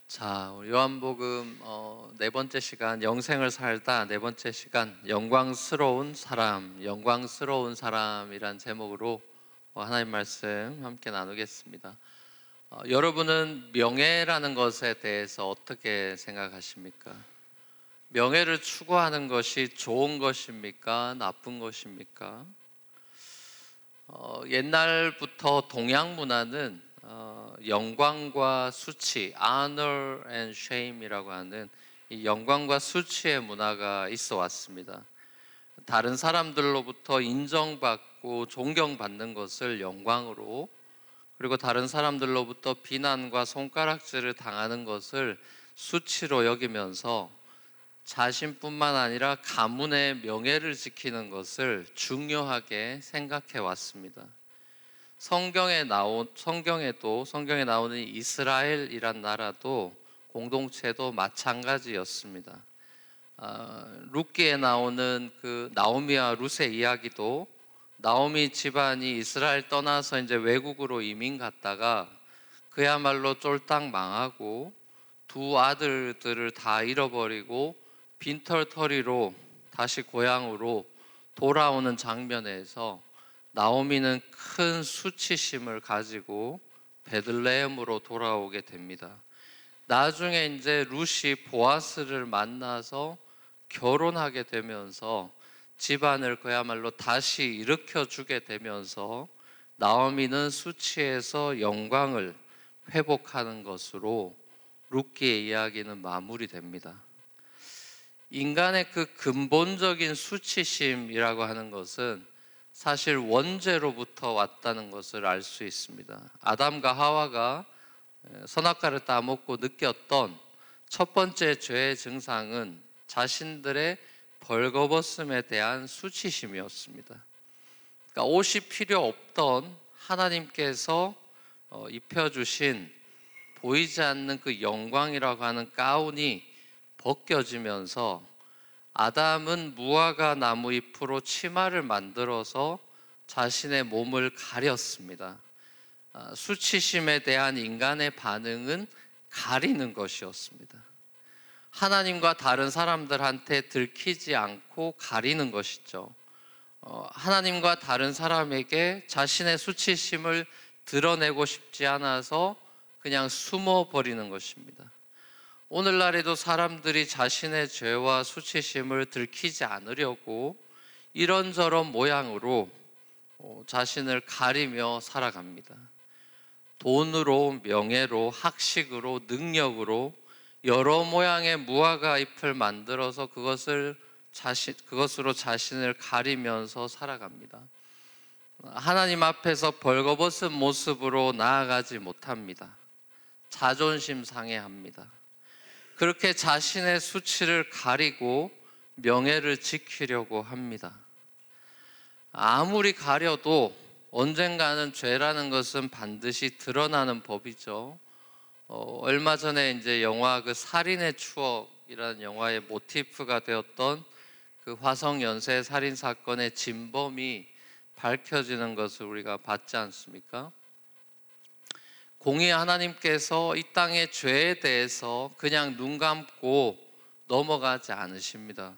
자, 우리 요한복음 네 번째 시간 영생을 살다 네 번째 시간 영광스러운 사람이란 제목으로 하나님 말씀 함께 나누겠습니다. 여러분은 명예라는 것에 대해서 어떻게 생각하십니까? 명예를 추구하는 것이 좋은 것입니까? 나쁜 것입니까? 옛날부터 동양 문화는 영광과 수치, honor and shame이라고 하는 이 영광과 수치의 문화가 있어 왔습니다. 다른 사람들로부터 인정받고 존경받는 것을 영광으로, 그리고 다른 사람들로부터 비난과 손가락질을 당하는 것을 수치로 여기면서 자신뿐만 아니라 가문의 명예를 지키는 것을 중요하게 생각해 왔습니다. 성경에 나오는 이스라엘이란 나라도 공동체도 마찬가지였습니다. 룻기에 나오는 그 나오미와 룻의 이야기도 나오미 집안이 이스라엘 떠나서 이제 외국으로 이민 갔다가 그야말로 쫄딱 망하고 두 아들들을 다 잃어버리고 빈털터리로 다시 고향으로 돌아오는 장면에서 나오미는 큰 수치심을 가지고 베들레헴으로 돌아오게 됩니다. 나중에 이제 룻이 보아스를 만나서 결혼하게 되면서 집안을 그야말로 다시 일으켜 주게 되면서 나오미는 수치에서 영광을 회복하는 것으로 룻기의 이야기는 마무리됩니다. 인간의 그 근본적인 수치심이라고 하는 것은 사실 원죄로부터 왔다는 것을 알 수 있습니다. 아담과 하와가 선악과를 따먹고 느꼈던 첫 번째 죄의 증상은 자신들의 벌거벗음에 대한 수치심이었습니다. 그러니까 옷이 필요 없던 하나님께서 입혀주신 보이지 않는 그 영광이라고 하는 가운이 벗겨지면서 아담은 무화과 나무 잎으로 치마를 만들어서 자신의 몸을 가렸습니다. 수치심에 대한 인간의 반응은 가리는 것이었습니다. 하나님과 다른 사람들한테 들키지 않고 가리는 것이죠. 하나님과 다른 사람에게 자신의 수치심을 드러내고 싶지 않아서 그냥 숨어버리는 것입니다. 오늘날에도 사람들이 자신의 죄와 수치심을 들키지 않으려고 이런저런 모양으로 자신을 가리며 살아갑니다. 돈으로, 명예로, 학식으로, 능력으로 여러 모양의 무화과 잎을 만들어서 그것으로 자신을 가리면서 살아갑니다. 하나님 앞에서 벌거벗은 모습으로 나아가지 못합니다. 자존심 상해합니다. 그렇게 자신의 수치를 가리고 명예를 지키려고 합니다. 아무리 가려도 언젠가는 죄라는 것은 반드시 드러나는 법이죠. 얼마 전에 이제 영화 그 살인의 추억이라는 영화의 모티프가 되었던 그 화성 연쇄 살인 사건의 진범이 밝혀지는 것을 우리가 봤지 않습니까? 공의 하나님께서 이 땅의 죄에 대해서 그냥 눈 감고 넘어가지 않으십니다.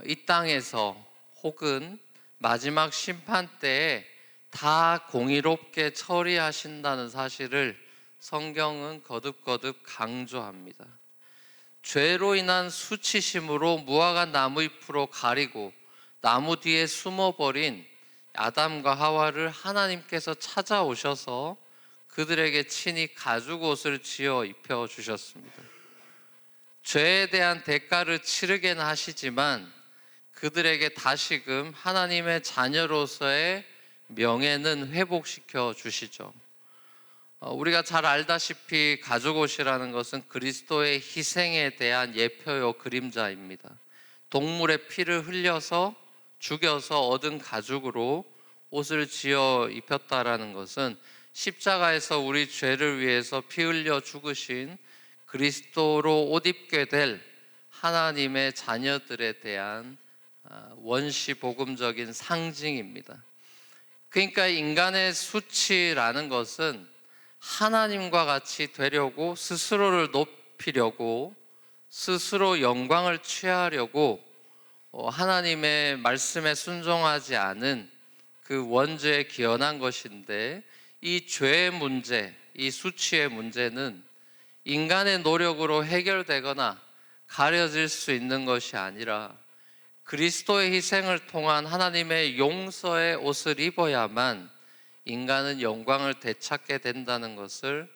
이 땅에서 혹은 마지막 심판 때에 다 공의롭게 처리하신다는 사실을 성경은 거듭거듭 강조합니다. 죄로 인한 수치심으로 무화과 나무 잎으로 가리고 나무 뒤에 숨어버린 아담과 하와를 하나님께서 찾아오셔서 그들에게 친히 가죽옷을 지어 입혀주셨습니다. 죄에 대한 대가를 치르게는 하시지만 그들에게 다시금 하나님의 자녀로서의 명예는 회복시켜 주시죠. 우리가 잘 알다시피 가죽옷이라는 것은 그리스도의 희생에 대한 예표요 그림자입니다. 동물의 피를 흘려서 죽여서 얻은 가죽으로 옷을 지어 입혔다라는 것은 십자가에서 우리 죄를 위해서 피 흘려 죽으신 그리스도로 옷 입게 될 하나님의 자녀들에 대한 원시 복음적인 상징입니다. 그러니까 인간의 수치라는 것은 하나님과 같이 되려고 스스로를 높이려고 스스로 영광을 취하려고 하나님의 말씀에 순종하지 않은 그 원죄에 기원한 것인데, 이 죄의 문제, 이 수치의 문제는 인간의 노력으로 해결되거나 가려질 수 있는 것이 아니라 그리스도의 희생을 통한 하나님의 용서의 옷을 입어야만 인간은 영광을 되찾게 된다는 것을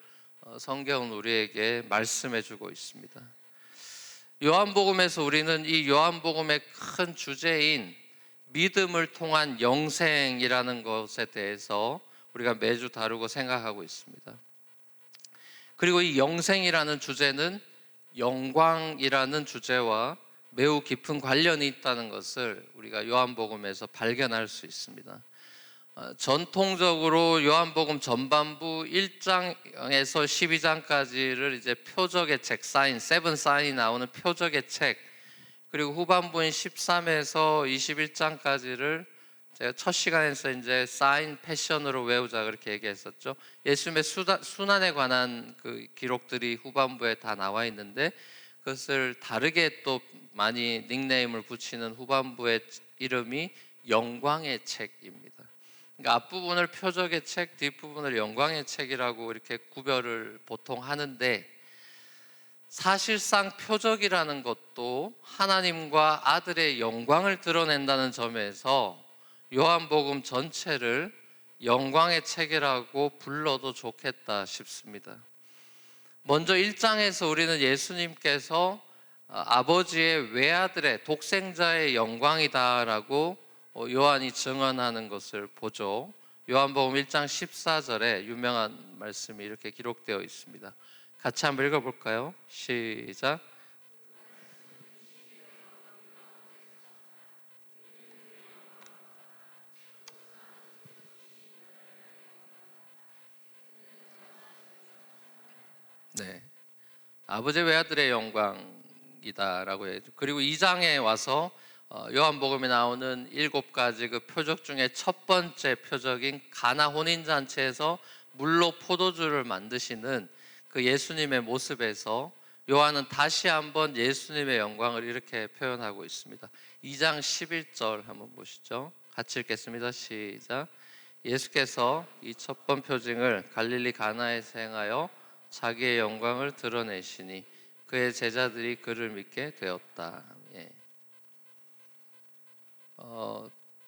성경은 우리에게 말씀해 주고 있습니다. 요한복음에서 우리는 이 요한복음의 큰 주제인 믿음을 통한 영생이라는 것에 대해서 우리가 매주 다루고 생각하고 있습니다. 그리고 이 영생이라는 주제는 영광이라는 주제와 매우 깊은 관련이 있다는 것을 우리가 요한복음에서 발견할 수 있습니다. 전통적으로 요한복음 전반부 1장에서 12장까지를 이제 표적의 책, 세븐 사인이 나오는 표적의 책, 그리고 후반부인 13에서 21장까지를 제가 첫 시간에서 이제 사인 패션으로 외우자 그렇게 얘기했었죠. 예수님의 순환에 관한 그 기록들이 후반부에 다 나와 있는데, 그것을 다르게 또 많이 닉네임을 붙이는 후반부의 이름이 영광의 책입니다. 그러니까 앞부분을 표적의 책, 뒷부분을 영광의 책이라고 이렇게 구별을 보통 하는데, 사실상 표적이라는 것도 하나님과 아들의 영광을 드러낸다는 점에서 요한복음 전체를 영광의 책이라고 불러도 좋겠다 싶습니다. 먼저 1장에서 우리는 예수님께서 아버지의 외아들의 독생자의 영광이다라고 요한이 증언하는 것을 보죠. 요한복음 1장 14절에 유명한 말씀이 이렇게 기록되어 있습니다. 같이 한번 읽어볼까요? 시작. 네, 아버지 외아들의 영광이다라고 해요. 그리고 2장에 와서 요한복음에 나오는 7가지 그 표적 중에 첫 번째 표적인 가나 혼인잔치에서 물로 포도주를 만드시는 그 예수님의 모습에서 요한은 다시 한번 예수님의 영광을 이렇게 표현하고 있습니다. 2장 11절 한번 보시죠. 같이 읽겠습니다. 시작. 예수께서 이 첫 번 표징을 갈릴리 가나에서 행하여 자기의 영광을 드러내시니 그의 제자들이 그를 믿게 되었다. 예.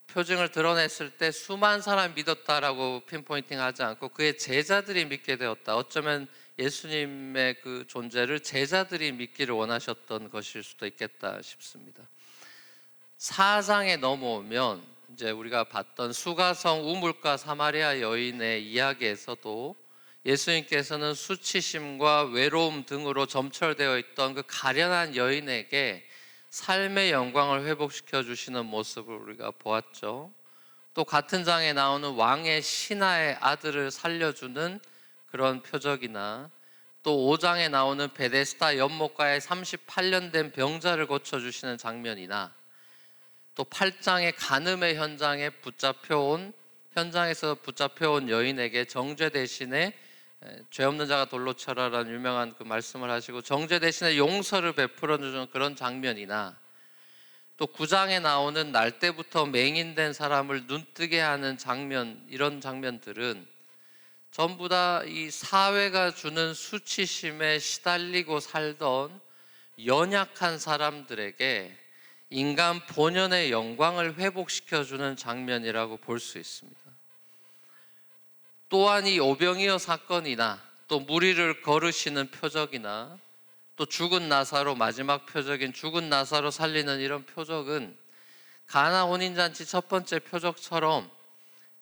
표징을 드러냈을 때 수만 사람이 믿었다라고 핀포인팅하지 않고 그의 제자들이 믿게 되었다. 어쩌면 예수님의 그 존재를 제자들이 믿기를 원하셨던 것일 수도 있겠다 싶습니다. 4장에 넘어오면 이제 우리가 봤던 수가성 우물가 사마리아 여인의 이야기에서도 예수님께서는 수치심과 외로움 등으로 점철되어 있던 그 가련한 여인에게 삶의 영광을 회복시켜 주시는 모습을 우리가 보았죠. 또 같은 장에 나오는 왕의 신하의 아들을 살려주는 그런 표적이나, 또 5장에 나오는 베데스다 연못가에 38년 된 병자를 고쳐주시는 장면이나, 또 8장의 간음의 현장에서 붙잡혀온 여인에게 정죄 대신에 죄 없는 자가 돌로 쳐라라는 유명한 그 말씀을 하시고 정죄 대신에 용서를 베풀어 주는 그런 장면이나, 또 9장에 나오는 날 때부터 맹인된 사람을 눈뜨게 하는 장면, 이런 장면들은 전부 다 이 사회가 주는 수치심에 시달리고 살던 연약한 사람들에게 인간 본연의 영광을 회복시켜주는 장면이라고 볼 수 있습니다. 또한 이 오병이어 사건이나, 또 무리를 거르시는 표적이나, 또 죽은 나사로, 마지막 표적인 죽은 나사로 살리는 이런 표적은 가나 혼인잔치 첫 번째 표적처럼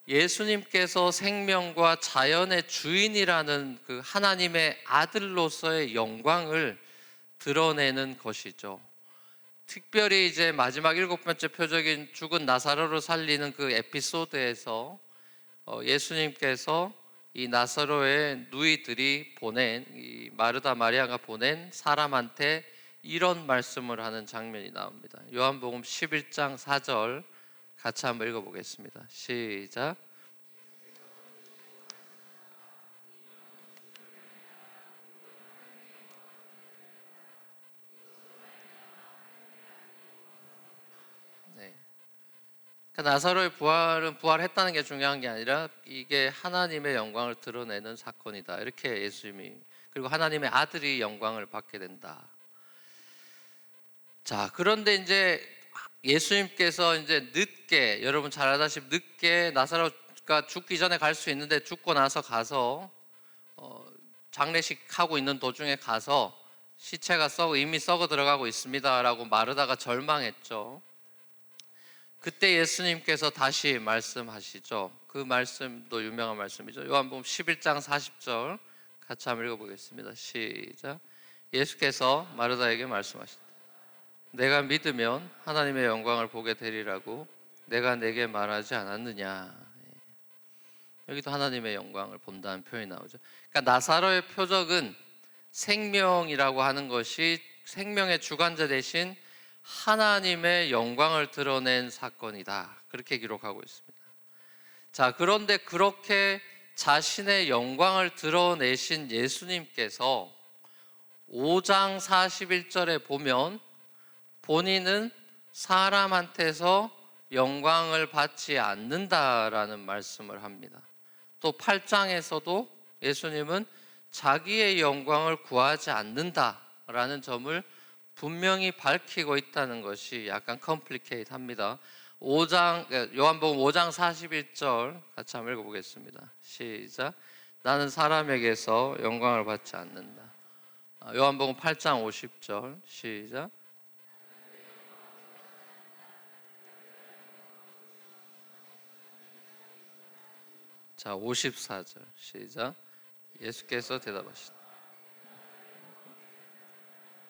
예수님께서 생명과 자연의 주인이라는 그 하나님의 아들로서의 영광을 드러내는 것이죠. 특별히 이제 마지막 7번째 표적인 죽은 나사로를 살리는 그 에피소드에서 예수님께서 이 나사로의 누이들이 보낸, 이 마르다 마리아가 보낸 사람한테 이런 말씀을 하는 장면이 나옵니다. 요한복음 11장 4절 같이 한번 읽어보겠습니다. 시작. 그러니까 나사로의 부활은 부활했다는 게 중요한 게 아니라 이게 하나님의 영광을 드러내는 사건이다. 이렇게 예수님이, 그리고 하나님의 아들이 영광을 받게 된다. 자, 그런데 이제 예수님께서 이제 늦게, 여러분 잘 아다시피 늦게 나사로가 죽기 전에 갈 수 있는데 죽고 나서 가서 장례식 하고 있는 도중에 가서 시체가 이미 썩어 들어가고 있습니다라고 마르다가 절망했죠. 그때 예수님께서 다시 말씀하시죠. 그 말씀도 유명한 말씀이죠. 요한복음 11장 40절 같이 한번 읽어보겠습니다. 시작. 예수께서 마르다에게 말씀하시다. 내가 믿으면 하나님의 영광을 보게 되리라고 내가 내게 말하지 않았느냐. 여기도 하나님의 영광을 본다는 표현이 나오죠. 그러니까 나사로의 표적은 생명이라고 하는 것이 생명의 주관자 대신 하나님의 영광을 드러낸 사건이다. 그렇게 기록하고 있습니다. 자, 그런데 그렇게 자신의 영광을 드러내신 예수님께서 5장 41절에 보면 본인은 사람한테서 영광을 받지 않는다라는 말씀을 합니다. 또 8장에서도 예수님은 자기의 영광을 구하지 않는다라는 점을 분명히 밝히고 있다는 것이 약간 컴플리케이트합니다. 요한복음 5장 41절 같이 한번 읽어보겠습니다. 시작. 나는 사람에게서 영광을 받지 않는다. 요한복음 8장 50절 시작. 자, 54절 시작. 예수께서 대답하시다.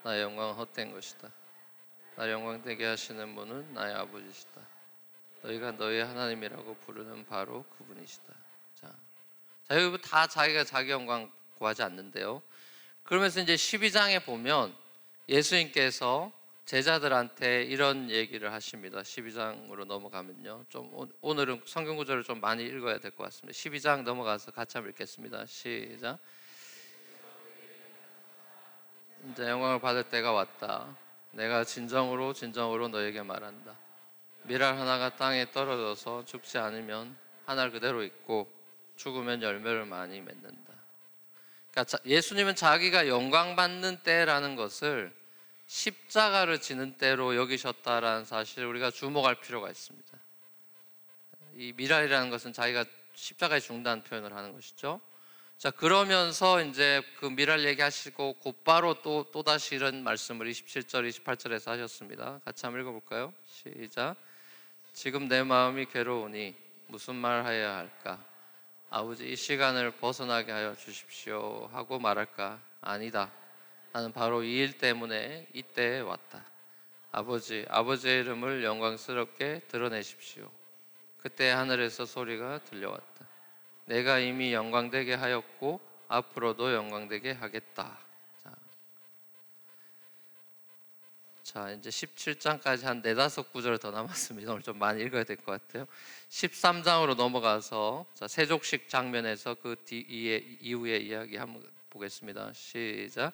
나의 영광은 헛된 것이다. 나의 영광되게 하시는 분은 나의 아버지시다. 너희가 너희 하나님이라고 부르는 바로 그분이시다. 자, 여기 다 자기가 자기 영광 구하지 않는데요. 그러면서 이제 12장에 보면 예수님께서 제자들한테 이런 얘기를 하십니다. 12장으로 넘어가면요. 좀 오늘은 성경 구절을 좀 많이 읽어야 될 것 같습니다. 12장 넘어가서 같이 한번 읽겠습니다. 시작. 이제 영광을 받을 때가 왔다. 내가 진정으로 너에게 말한다. 밀알 하나가 땅에 떨어져서 죽지 않으면 하늘 그대로 있고 죽으면 열매를 많이 맺는다. 그러니까 예수님은 자기가 영광 받는 때라는 것을 십자가를 지는 때로 여기셨다라는 사실을 우리가 주목할 필요가 있습니다. 이 밀알이라는 것은 자기가 십자가에 죽는다는 표현을 하는 것이죠. 자, 그러면서 이제 그 밀알 얘기하시고 곧바로 또 다시 이런 말씀을 27절, 28절에서 하셨습니다. 같이 한번 읽어볼까요? 시작. 지금 내 마음이 괴로우니 무슨 말 해야 할까? 아버지, 이 시간을 벗어나게 하여 주십시오 하고 말할까? 아니다. 나는 바로 이 일 때문에 이때에 왔다. 아버지의 이름을 영광스럽게 드러내십시오. 그때 하늘에서 소리가 들려왔다. 내가 이미 영광되게 하였고 앞으로도 영광되게 하겠다. 자, 이제 17장까지 한 4-5 구절 더 남았습니다. 오늘 좀 많이 읽어야 될 것 같아요. 13장으로 넘어가서 세족식 장면에서 그 이후의 이야기 한번 보겠습니다. 시작.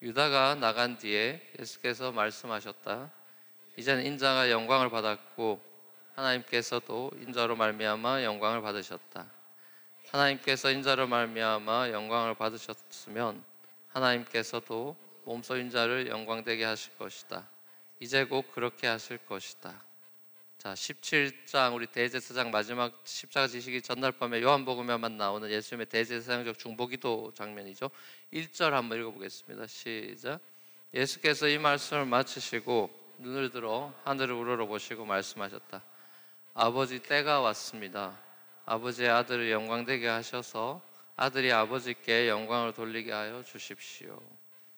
유다가 나간 뒤에 예수께서 말씀하셨다. 이제는 인자가 영광을 받았고 하나님께서도 인자로 말미암아 영광을 받으셨다. 하나님께서 인자로 말미암아 영광을 받으셨으면 하나님께서도 몸소 인자를 영광되게 하실 것이다. 이제 곧 그렇게 하실 것이다. 자, 17장 우리 대제사장 마지막 십자가 지시기 전날 밤에 요한복음에만 나오는 예수님의 대제사장적 중보기도 장면이죠. 1절 한번 읽어보겠습니다. 시작. 예수께서 이 말씀을 마치시고 눈을 들어 하늘을 우러러보시고 말씀하셨다. 아버지, 때가 왔습니다. 아버지의 아들을 영광되게 하셔서 아들이 아버지께 영광을 돌리게 하여 주십시오.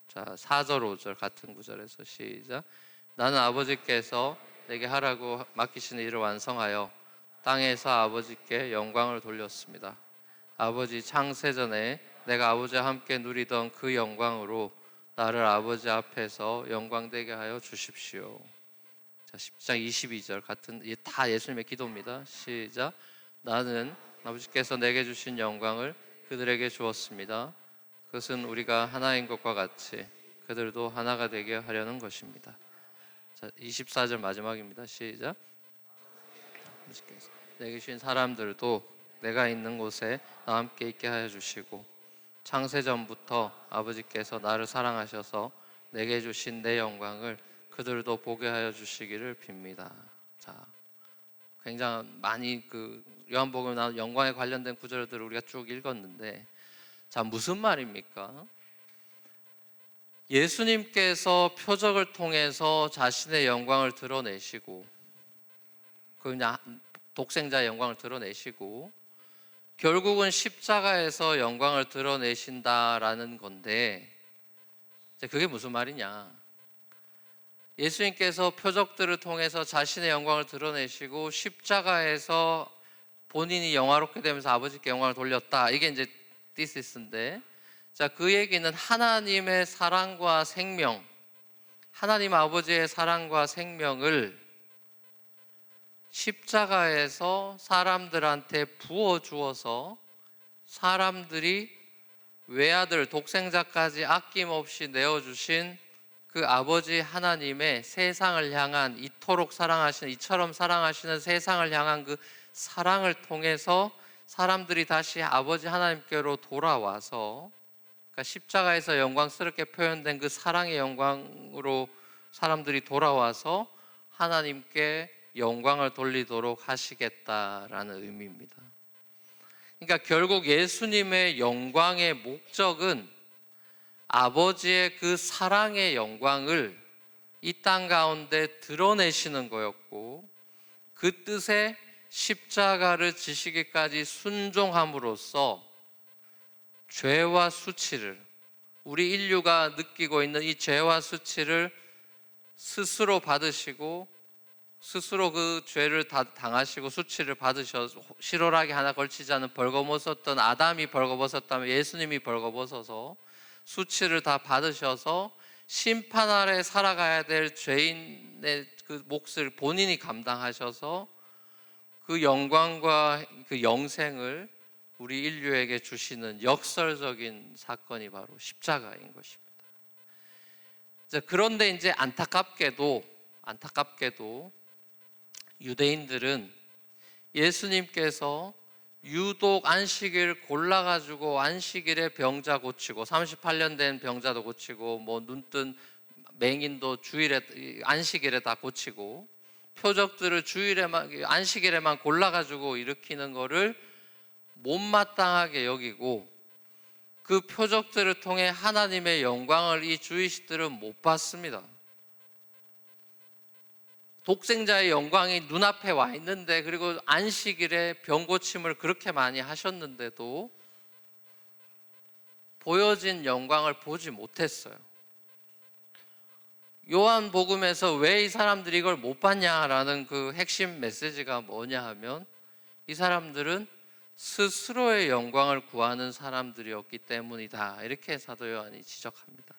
자, 4절 5절 같은 구절에서 시작. 나는 아버지께서 내게 하라고 맡기신 일을 완성하여 땅에서 아버지께 영광을 돌렸습니다. 아버지, 창세전에 내가 아버지와 함께 누리던 그 영광으로 나를 아버지 앞에서 영광되게 하여 주십시오. 자, 10장 22절 같은, 이게 다 예수님의 기도입니다. 시작. 나는 아버지께서 내게 주신 영광을 그들에게 주었습니다. 그것은 우리가 하나인 것과 같이 그들도 하나가 되게 하려는 것입니다. 자, 24절 마지막입니다. 시작. 아버지께서 내게 주신 사람들도 내가 있는 곳에 나와 함께 있게 하여 주시고 창세전부터 아버지께서 나를 사랑하셔서 내게 주신 내 영광을 그들도 보게 하여 주시기를 빕니다. 자, 굉장히 많이 그 요한복음에 나온 영광에 관련된 구절들을 우리가 쭉 읽었는데, 자, 무슨 말입니까? 예수님께서 표적을 통해서 자신의 영광을 드러내시고, 그냥 독생자의 영광을 드러내시고, 결국은 십자가에서 영광을 드러내신다라는 건데, 그게 무슨 말이냐? 예수님께서 표적들을 통해서 자신의 영광을 드러내시고 십자가에서 본인이 영화롭게 되면서 아버지께 영광을 돌렸다. 이게 이제 디시스인데, 자, 그 얘기는 하나님의 사랑과 생명, 하나님 아버지의 사랑과 생명을 십자가에서 사람들한테 부어 주어서 사람들이 외아들 독생자까지 아낌없이 내어주신 그 아버지 하나님의 세상을 향한, 이토록 사랑하시는, 이처럼 사랑하시는 세상을 향한 그 사랑을 통해서 사람들이 다시 아버지 하나님께로 돌아와서, 그러니까 십자가에서 영광스럽게 표현된 그 사랑의 영광으로 사람들이 돌아와서 하나님께 영광을 돌리도록 하시겠다라는 의미입니다. 그러니까 결국 예수님의 영광의 목적은 아버지의 그 사랑의 영광을 이 땅 가운데 드러내시는 거였고, 그 뜻에 십자가를 지시기까지 순종함으로써 죄와 수치를, 우리 인류가 느끼고 있는 이 죄와 수치를 스스로 받으시고 스스로 그 죄를 다 당하시고 수치를 받으셔서, 실오라기 하나 걸치지 않은 벌거벗었던 아담이 벌거벗었다면 예수님이 벌거벗어서 수치를 다 받으셔서 심판 아래 살아가야 될 죄인의 그 몫을 본인이 감당하셔서 그 영광과 그 영생을 우리 인류에게 주시는 역설적인 사건이 바로 십자가인 것입니다. 그런데 이제 안타깝게도 유대인들은 예수님께서 유독 안식일 골라가지고 안식일에 병자 고치고, 38년 된 병자도 고치고, 뭐 눈뜬 맹인도 주일에, 안식일에 다 고치고, 표적들을 주일에만, 안식일에만 골라가지고 일으키는 거를 못마땅하게 여기고, 그 표적들을 통해 하나님의 영광을 이 주이시들은 못 봤습니다. 독생자의 영광이 눈앞에 와 있는데, 그리고 안식일에 병 고침을 그렇게 많이 하셨는데도 보여진 영광을 보지 못했어요. 요한복음에서 왜 이 사람들이 이걸 못 봤냐라는 그 핵심 메시지가 뭐냐 하면, 이 사람들은 스스로의 영광을 구하는 사람들이었기 때문이다, 이렇게 사도 요한이 지적합니다.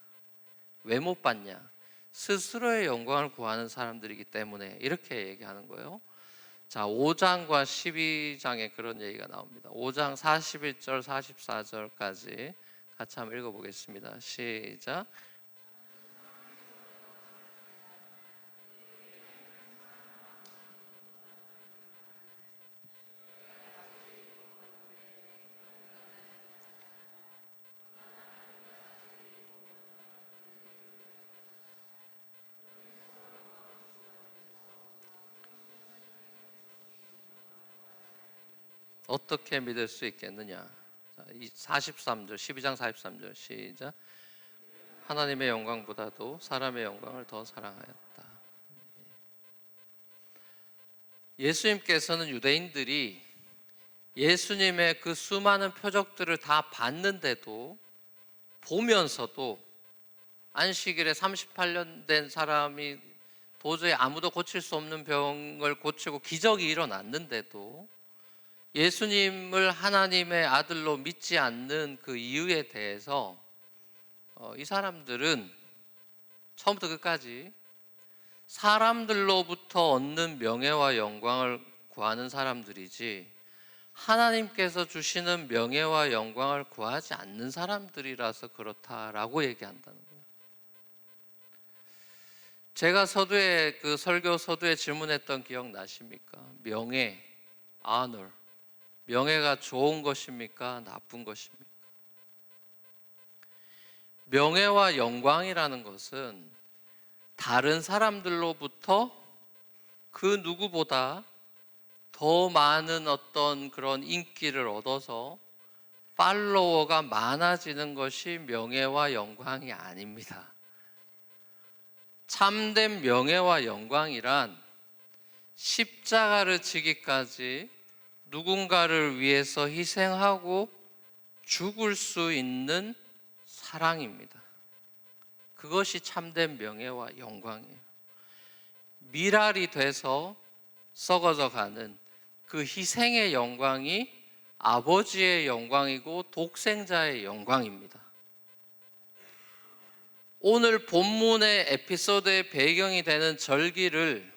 왜 못 봤냐? 스스로의 영광을 구하는 사람들이기 때문에, 이렇게 얘기하는 거예요. 자, 5장과 12장에 그런 얘기가 나옵니다. 5장 41절 44절까지 같이 한번 읽어보겠습니다. 시작. 어떻게 믿을 수 있겠느냐? 자, 43절, 12장 43절 시작. 하나님의 영광보다도 사람의 영광을 더 사랑하였다. 예수님께서는 유대인들이 예수님의 그 수많은 표적들을 다 봤는데도, 보면서도, 안식일에 38년 된 사람이 도저히 아무도 고칠 수 없는 병을 고치고 기적이 일어났는데도 예수님을 하나님의 아들로 믿지 않는 그 이유에 대해서 이 사람들은 처음부터 끝까지 사람들로부터 얻는 명예와 영광을 구하는 사람들이지 하나님께서 주시는 명예와 영광을 구하지 않는 사람들이라서 그렇다라고 얘기한다는 거예요. 제가 서두에 그 설교 서두에 질문했던 기억 나십니까? 명예, honor. 명예가 좋은 것입니까? 나쁜 것입니까? 명예와 영광이라는 것은 다른 사람들로부터 그 누구보다 더 많은 어떤 그런 인기를 얻어서 팔로워가 많아지는 것이 명예와 영광이 아닙니다. 참된 명예와 영광이란 십자가를 지기까지 누군가를 위해서 희생하고 죽을 수 있는 사랑입니다. 그것이 참된 명예와 영광이에요. 미랄이 돼서 썩어져 가는 그 희생의 영광이 아버지의 영광이고 독생자의 영광입니다. 오늘 본문의 에피소드의 배경이 되는 절기를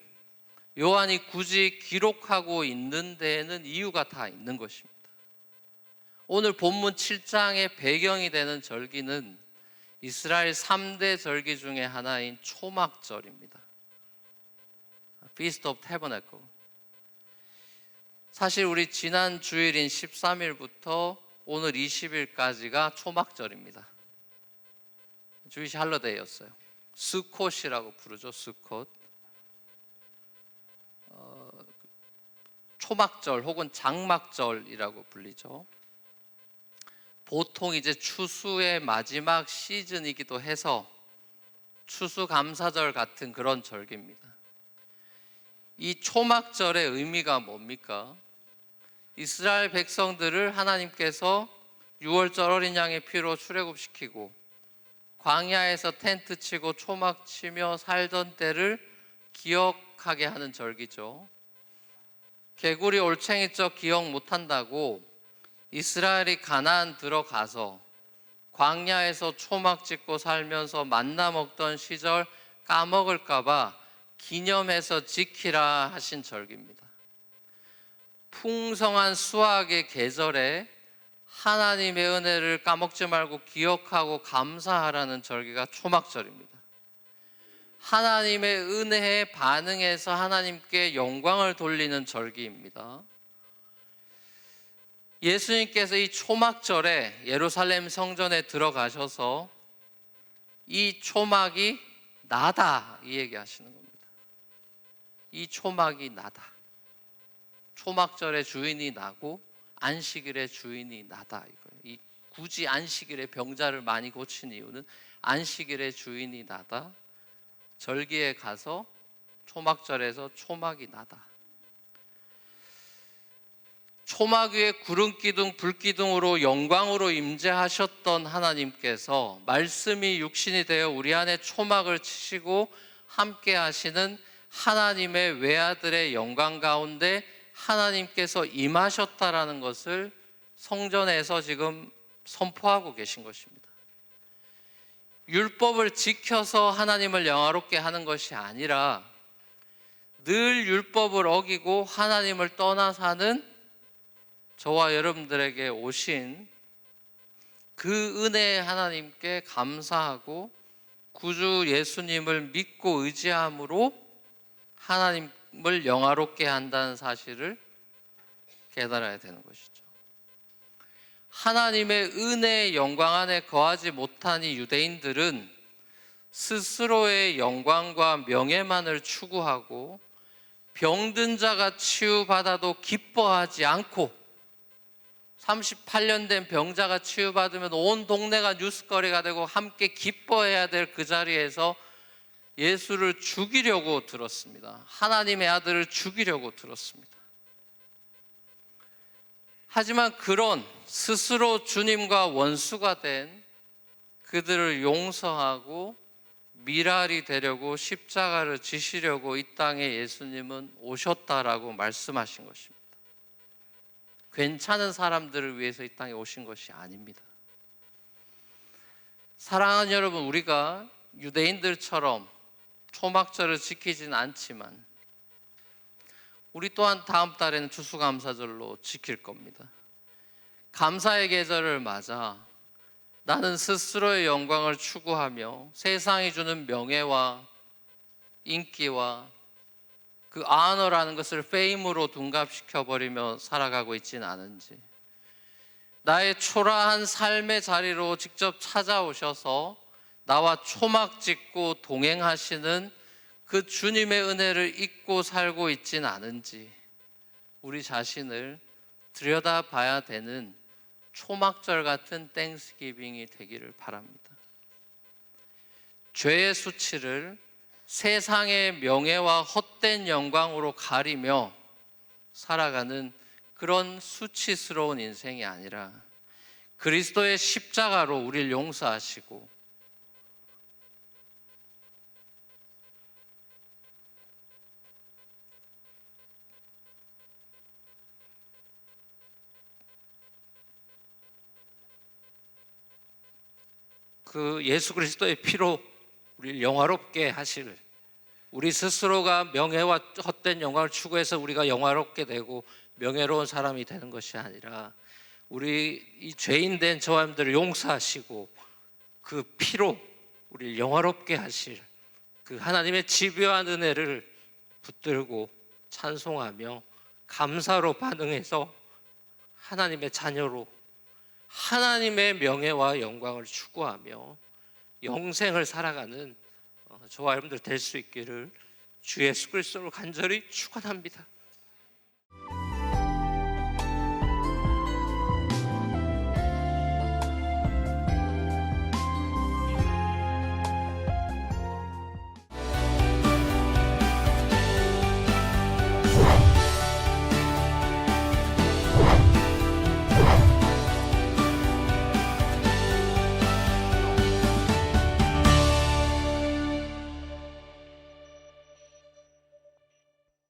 요한이 굳이 기록하고 있는 데에는 이유가 다 있는 것입니다. 오늘 본문 7장의 배경이 되는 절기는 이스라엘 3대 절기 중에 하나인 초막절입니다. Feast of Tabernacle. 사실 우리 지난 주일인 13일부터 오늘 20일까지가 초막절입니다. 주이시 할러데이였어요. 스콧이라고 부르죠. 스콧. 초막절 혹은 장막절이라고 불리죠. 보통 이제 추수의 마지막 시즌이기도 해서 추수감사절 같은 그런 절기입니다. 이 초막절의 의미가 뭡니까? 이스라엘 백성들을 하나님께서 6월절 어린 양의 피로 출애굽시키고 광야에서 텐트 치고 초막 치며 살던 때를 기억하게 하는 절기죠. 개구리 올챙이적 기억 못한다고 이스라엘이 가나안 들어가서 광야에서 초막 짓고 살면서 만나 먹던 시절 까먹을까 봐 기념해서 지키라 하신 절기입니다. 풍성한 수확의 계절에 하나님의 은혜를 까먹지 말고 기억하고 감사하라는 절기가 초막절입니다. 하나님의 은혜에 반응해서 하나님께 영광을 돌리는 절기입니다. 예수님께서 이 초막절에 예루살렘 성전에 들어가셔서 이 초막이 나다 이 얘기하시는 겁니다. 이 초막이 나다. 초막절의 주인이 나고 안식일의 주인이 나다 이거예요. 굳이 안식일에 병자를 많이 고친 이유는 안식일의 주인이 나다. 절기에 가서 초막절에서 초막이 나다. 초막 위에 구름 기둥, 불 기둥으로 영광으로 임재하셨던 하나님께서 말씀이 육신이 되어 우리 안에 초막을 치시고 함께 하시는 하나님의 외아들의 영광 가운데 하나님께서 임하셨다라는 것을 성전에서 지금 선포하고 계신 것입니다. 율법을 지켜서 하나님을 영화롭게 하는 것이 아니라 늘 율법을 어기고 하나님을 떠나 사는 저와 여러분들에게 오신 그 은혜의 하나님께 감사하고 구주 예수님을 믿고 의지함으로 하나님을 영화롭게 한다는 사실을 깨달아야 되는 것이죠. 하나님의 은혜의 영광 안에 거하지 못한 이 유대인들은 스스로의 영광과 명예만을 추구하고 병든 자가 치유받아도 기뻐하지 않고 38년 된 병자가 치유받으면 온 동네가 뉴스거리가 되고 함께 기뻐해야 될 그 자리에서 예수를 죽이려고 들었습니다. 하나님의 아들을 죽이려고 들었습니다. 하지만 그런 스스로 주님과 원수가 된 그들을 용서하고 미랄이 되려고 십자가를 지시려고 이 땅에 예수님은 오셨다라고 말씀하신 것입니다. 괜찮은 사람들을 위해서 이 땅에 오신 것이 아닙니다. 사랑하는 여러분, 우리가 유대인들처럼 초막절을 지키진 않지만 우리 또한 다음 달에는 추수감사절로 지킬 겁니다. 감사의 계절을 맞아 나는 스스로의 영광을 추구하며 세상이 주는 명예와 인기와 그 아너라는 것을 페임으로 둔갑시켜 버리며 살아가고 있지는 않은지, 나의 초라한 삶의 자리로 직접 찾아오셔서 나와 초막 짓고 동행하시는 그 주님의 은혜를 잊고 살고 있지는 않은지 우리 자신을 들여다봐야 되는 초막절 같은 땡스기빙이 되기를 바랍니다. 죄의 수치를 세상의 명예와 헛된 영광으로 가리며 살아가는 그런 수치스러운 인생이 아니라 그리스도의 십자가로 우리를 용서하시고 그 예수 그리스도의 피로 우리를 영화롭게 하실, 우리 스스로가 명예와 헛된 영광을 추구해서 우리가 영화롭게 되고 명예로운 사람이 되는 것이 아니라 우리 이 죄인된 저와 여러분들을 용서하시고 그 피로 우리를 영화롭게 하실 그 하나님의 집요한 은혜를 붙들고 찬송하며 감사로 반응해서 하나님의 자녀로 하나님의 명예와 영광을 추구하며 영생을 살아가는 저와 여러분들 될 수 있기를 주 예수 그리스도로 간절히 축원합니다.